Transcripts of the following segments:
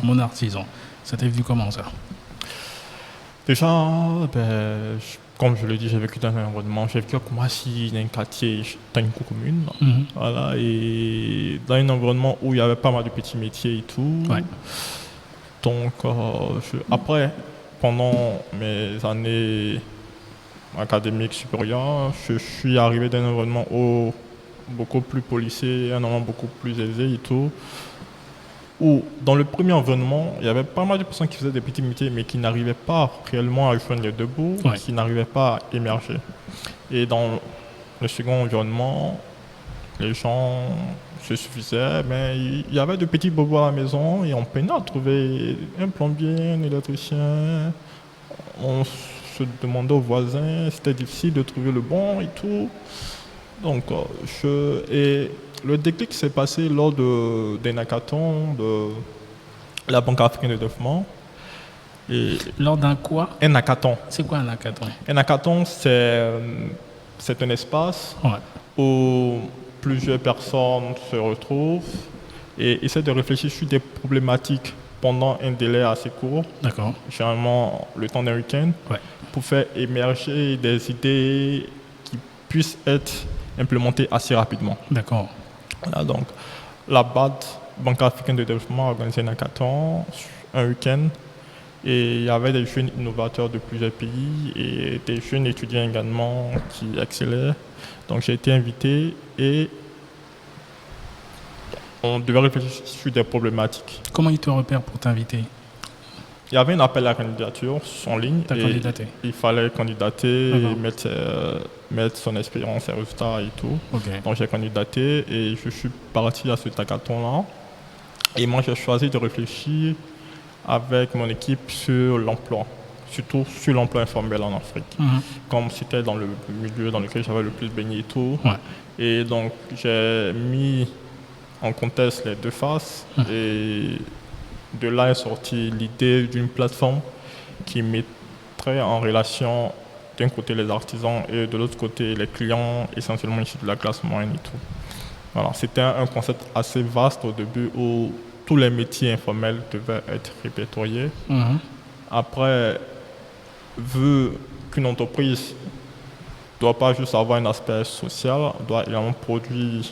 Mon artisan. Ça t'est venu comment ça? Déjà, comme je l'ai dit, j'ai vécu dans un environnement, j'ai vécu à Koumassi, dans un quartier, dans une commune. Mhm. Voilà, et dans un environnement où il y avait pas mal de petits métiers et tout. Ouais. Donc, après, pendant mes années académiques supérieures, je suis arrivé dans un environnement beaucoup plus policé, un environnement beaucoup plus aisé et tout. Où, dans le premier environnement, il y avait pas mal de personnes qui faisaient des petits métiers, mais qui n'arrivaient pas réellement à joindre les deux bouts, Ouais. qui n'arrivaient pas à émerger. Et dans le second environnement, les gens se suffisaient, mais il y avait de petits bobos à la maison et on peinait à trouver un plombier, un électricien. On se demandait aux voisins, c'était difficile de trouver le bon et tout. Donc, et le déclic s'est passé lors d'un hackathon de la Banque africaine de développement. Et Lors d'un quoi? un hackathon. C'est quoi un hackathon? Un hackathon, c'est un espace Ouais. où plusieurs personnes se retrouvent et essaient de réfléchir sur des problématiques pendant un délai assez court, D'accord. généralement le temps d'un week-end, Ouais. pour faire émerger des idées qui puissent être implémentées assez rapidement. D'accord. Voilà, donc la BAD, Banque africaine de développement, a organisé un hackathon, un week-end, et il y avait des jeunes innovateurs de plusieurs pays et des jeunes étudiants également qui excellaient. Donc j'ai été invité et on devait réfléchir sur des problématiques. Comment ils te repèrent pour t'inviter? Il y avait un appel à candidature en ligne. T'as et candidaté? il fallait candidater et D'accord. mettre son expérience, ses résultats et tout. Ok. Donc j'ai candidaté et je suis parti à ce hackathon-là. Et moi j'ai choisi de réfléchir avec mon équipe sur l'emploi, surtout sur l'emploi informel en Afrique. Mhm. Comme c'était dans le milieu dans lequel j'avais le plus baigné et tout. Ouais. Et donc j'ai mis en contexte les deux faces et de là est sortie l'idée d'une plateforme qui mettrait en relation d'un côté les artisans et de l'autre côté les clients, essentiellement issus de la classe moyenne et tout. Voilà, c'était un concept assez vaste au début où tous les métiers informels devaient être répertoriés. Mhm. Après, vu qu'une entreprise ne doit pas juste avoir un aspect social, doit également produire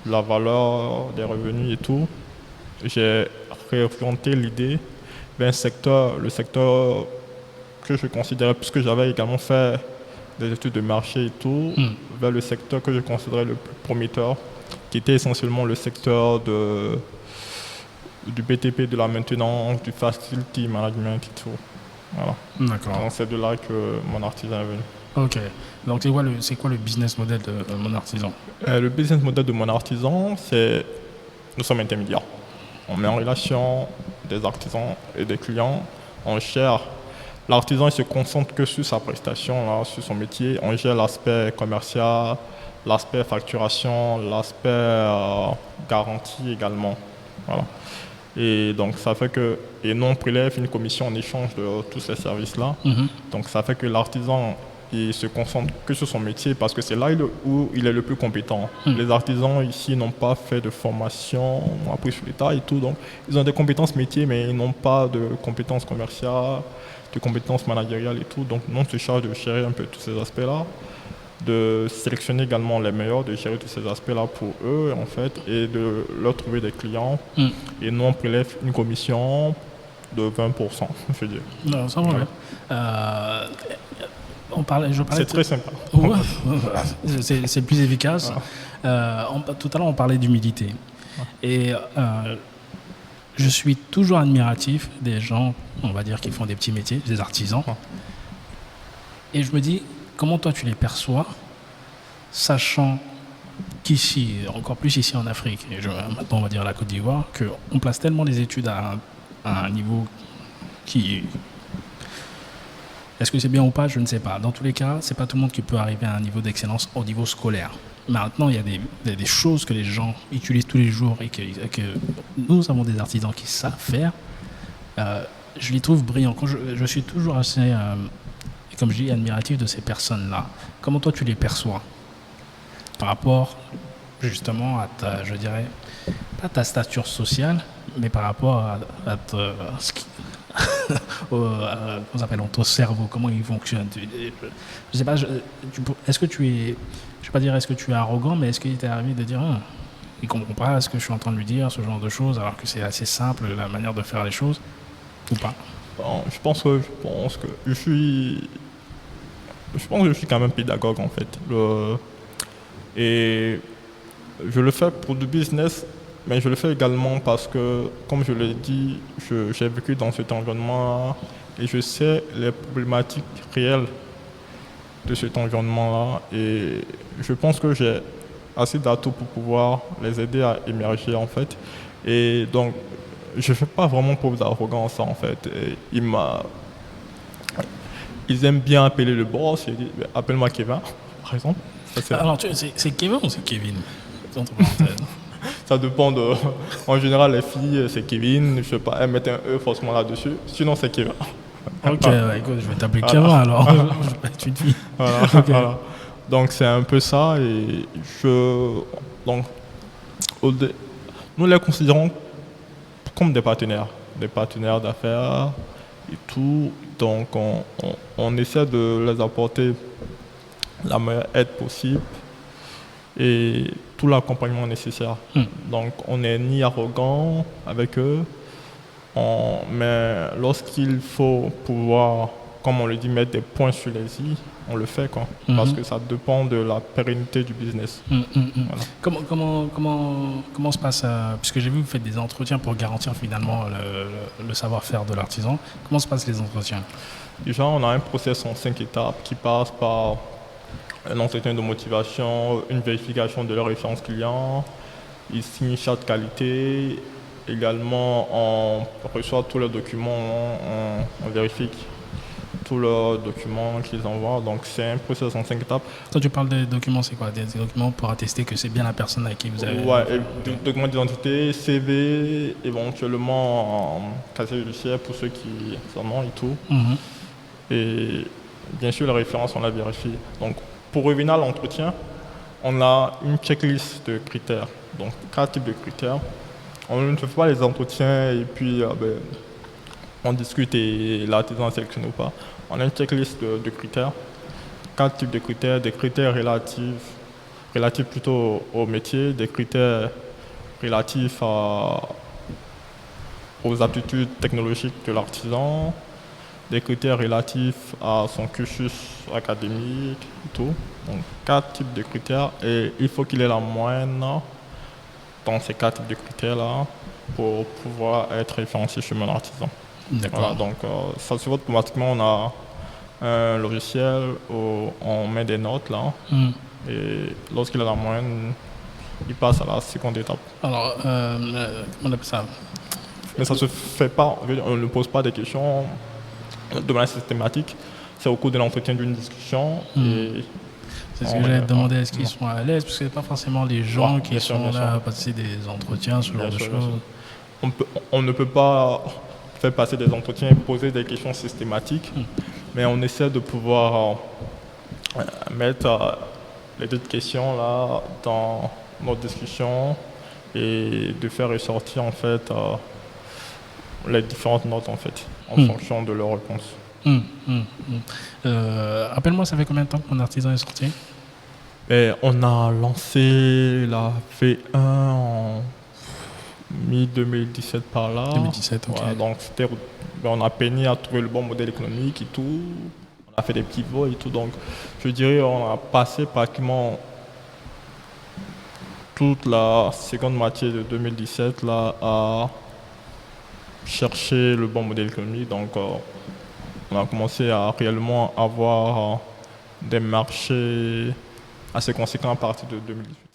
de la valeur, des revenus et tout, j'ai réorienté l'idée vers un secteur, le secteur que je considérais, puisque j'avais également fait des études de marché et tout, vers le secteur que je considérais le plus prometteur, qui était essentiellement le secteur du BTP, de la maintenance, du facility management et tout. Voilà. D'accord. Donc c'est de là que mon artisan est venu. Ok. Donc c'est quoi le business model de mon artisan? Le business model de mon artisan, c'est nous sommes intermédiaires. On met en relation des artisans et des clients. On gère. L'artisan ne se concentre que sur sa prestation, là, sur son métier. On gère l'aspect commercial, l'aspect facturation, l'aspect garantie également. Voilà. Et donc ça fait que, et nous on prélève une commission en échange de tous ces services-là. Donc ça fait que l'artisan il se concentre que sur son métier parce que c'est là où il est le plus compétent. Les artisans ici n'ont pas fait de formation, ont appris sur l'État et tout, donc ils ont des compétences métiers mais ils n'ont pas de compétences commerciales, de compétences managériales et tout. Donc nous on se charge de gérer un peu tous ces aspects-là, de sélectionner également les meilleurs, de gérer tous ces aspects-là pour eux en fait et de leur trouver des clients. Et nous on prélève une commission de 20%, je veux dire. Non, ça va bien. Je parlais C'est très sympa. Ouais, c'est plus efficace. Tout à l'heure, on parlait d'humilité. Et je suis toujours admiratif des gens, on va dire, qui font des petits métiers, des artisans. Et je me dis, comment toi tu les perçois, sachant qu'ici, encore plus ici en Afrique, et maintenant on va dire la Côte d'Ivoire, qu'on place tellement les études à un niveau qui... Est-ce que c'est bien ou pas? Je ne sais pas. Dans tous les cas, c'est pas tout le monde qui peut arriver à un niveau d'excellence au niveau scolaire. Maintenant, il y a des choses que les gens utilisent tous les jours et que nous avons des artisans qui savent faire. Je les trouve brillants. Je suis toujours assez, comme je dis, admiratif de ces personnes-là. Comment toi, tu les perçois par rapport, justement, à ta, je dirais, pas ta stature sociale, Mais par rapport à ce qui, comment ça s'appelle, ton cerveau, comment il fonctionne. Je sais pas, est-ce que tu es, je vais pas dire est-ce que tu es arrogant, mais est-ce qu'il t'est arrivé de dire, il comprend pas ce que je suis en train de lui dire, ce genre de choses, alors que c'est assez simple la manière de faire les choses, ou pas? Bon, je pense que je suis quand même pédagogue en fait. Et je le fais pour du business, mais je le fais également parce que, comme je l'ai dit, j'ai vécu dans cet environnement-là et je sais les problématiques réelles de cet environnement-là. Et je pense que j'ai assez d'atouts pour pouvoir les aider à émerger en fait. Et donc, je ne fais pas vraiment preuve d'arrogance en fait. Et ils aiment bien appeler le boss, ils disent, appelle-moi Kevin, par exemple. Alors, c'est Kevin ou c'est Kevin? Entre parenthèses. Ça dépend de. En général, les filles, c'est Kevin. Je sais pas, elles mettent un E forcément là-dessus. Sinon, c'est Kevin. Ok, écoute, je vais t'appeler Kevin alors. Je vais pas être une fille. Voilà, Ok. voilà. Donc, c'est un peu ça. Et donc, nous les considérons comme des partenaires d'affaires et tout. Donc, on essaie de les apporter la meilleure aide possible et tout l'accompagnement nécessaire. Donc, on n'est ni arrogant avec eux, mais lorsqu'il faut pouvoir, comme on le dit, mettre des points sur les i, on le fait, quoi, parce que ça dépend de la pérennité du business. Voilà. Comment se passe, puisque j'ai vu que vous faites des entretiens pour garantir finalement le savoir-faire de l'artisan, comment se passent les entretiens? Déjà, on a un process en 5 étapes qui passe par un entretien de motivation, une vérification de leur référence client, ils signent charte qualité. Également, on reçoit tous les documents, on vérifie tous leurs documents qu'ils envoient. Donc, c'est un process en 5 étapes. Quand tu parles de documents, c'est quoi? Des documents pour attester que c'est bien la personne avec qui vous avez... Ouais, documents d'identité, CV, éventuellement casier judiciaire pour ceux qui en ont et tout. Et bien sûr, la référence, on la vérifie. Donc, pour revenir à l'entretien, on a une checklist de critères. Donc, 4 types de critères. On ne fait pas les entretiens et puis on discute et l'artisan sélectionne ou pas. On a une checklist de critères. 4 types de critères. Des critères relatifs plutôt au métier, des critères relatifs aux aptitudes technologiques de l'artisan, des critères relatifs à son cursus académique et tout. Donc 4 types de critères et il faut qu'il ait la moyenne dans ces 4 types de critères-là pour pouvoir être référencé chez mon artisan. Voilà, donc ça se voit automatiquement, on a un logiciel où on met des notes là et lorsqu'il a la moyenne, il passe à la seconde étape. Alors, comment on appelle ça? Mais ça se fait pas, on ne pose pas des questions de manière systématique, c'est au cours de l'entretien d'une discussion. Et c'est ce que j'allais te demander, est-ce qu'ils sont à l'aise? Parce que ce n'est pas forcément les gens qui sont là à passer des entretiens, ce genre de choses. On ne peut pas faire passer des entretiens et poser des questions systématiques, mais on essaie de pouvoir mettre les deux questions là dans notre discussion et de faire ressortir en fait les différentes notes en fait en fonction de leurs réponses. Rappelle-moi, ça fait combien de temps que mon artisan est sorti? On a lancé la V1 en mi-2017 par là. 2017, ok. Ouais, donc on a peiné à trouver le bon modèle économique et tout. On a fait des petits vols et tout. Donc je dirais on a passé pratiquement toute la seconde moitié de 2017 là, à chercher le bon modèle économique. Donc on a commencé à réellement avoir des marchés assez conséquents à partir de 2018.